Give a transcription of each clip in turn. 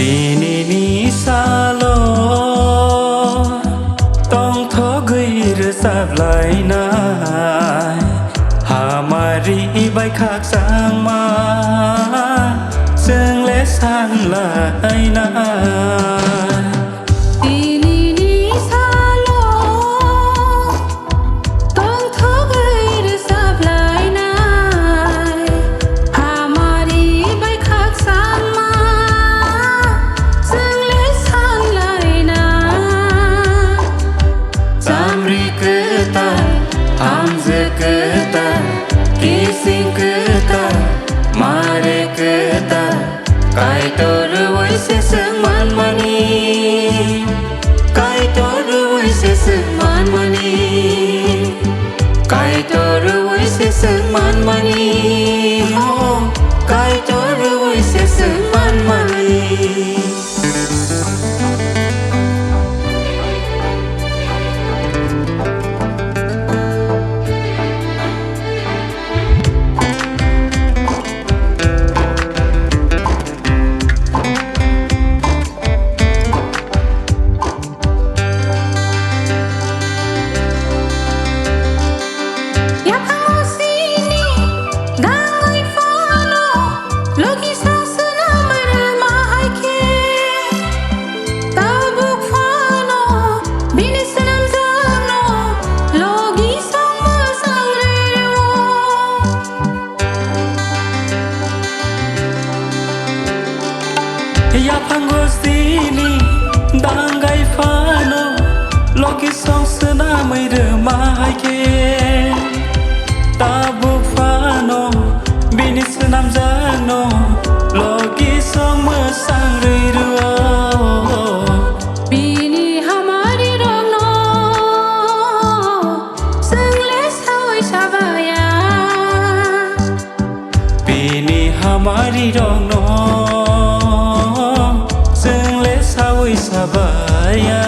Dinini salo tong tho gui re sap lai na Hamari bai khak sang ma sương lẽ sang lại na Kising kita, mare kita, kai toruai seseng man mani, kai toruai seseng man mani, kai toruai seseng man mani, oh, kai toruai seseng man mani. Ya pangostini dangai fano loki song sena mai de mai ke tabu fano bini senam jano loki song me sang ri ruo bini hamari rong no sung le soi sabaya bini hamari rong no sabaya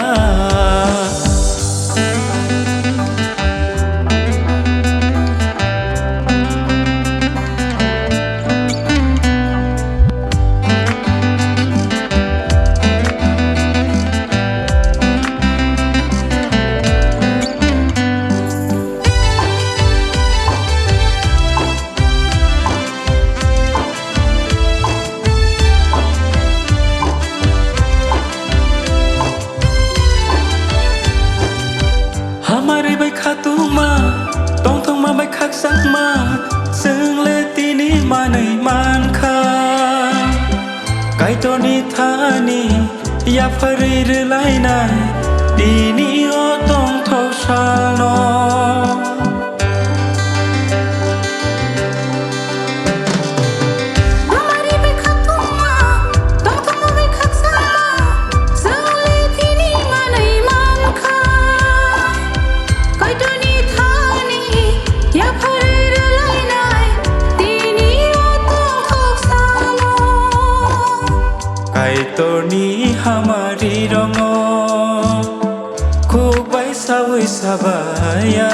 Hamari bai khatuma tong thong ma bai khak sak ma sương le tini ma nei man kha kai to ni thani ya phari re lai nai tini o tong tho sa no Toni hamari rongo khuk bai sawi sabaya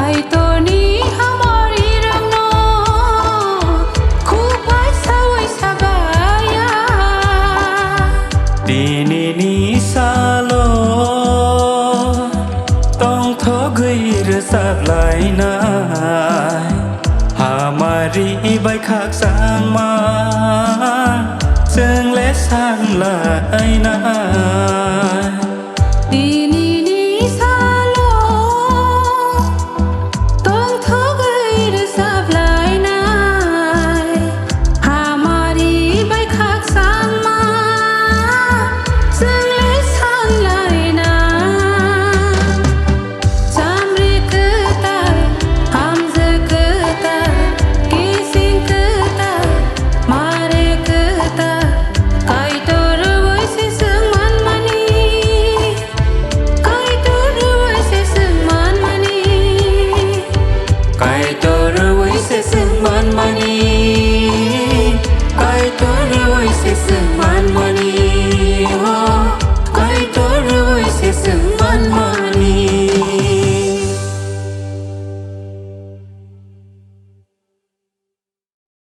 ai toni hamari rongo khuk bai sawi sabaya dini ni salo tong tho gui re sap lai na hamari bai khak sang ma sương lẽ sang lại na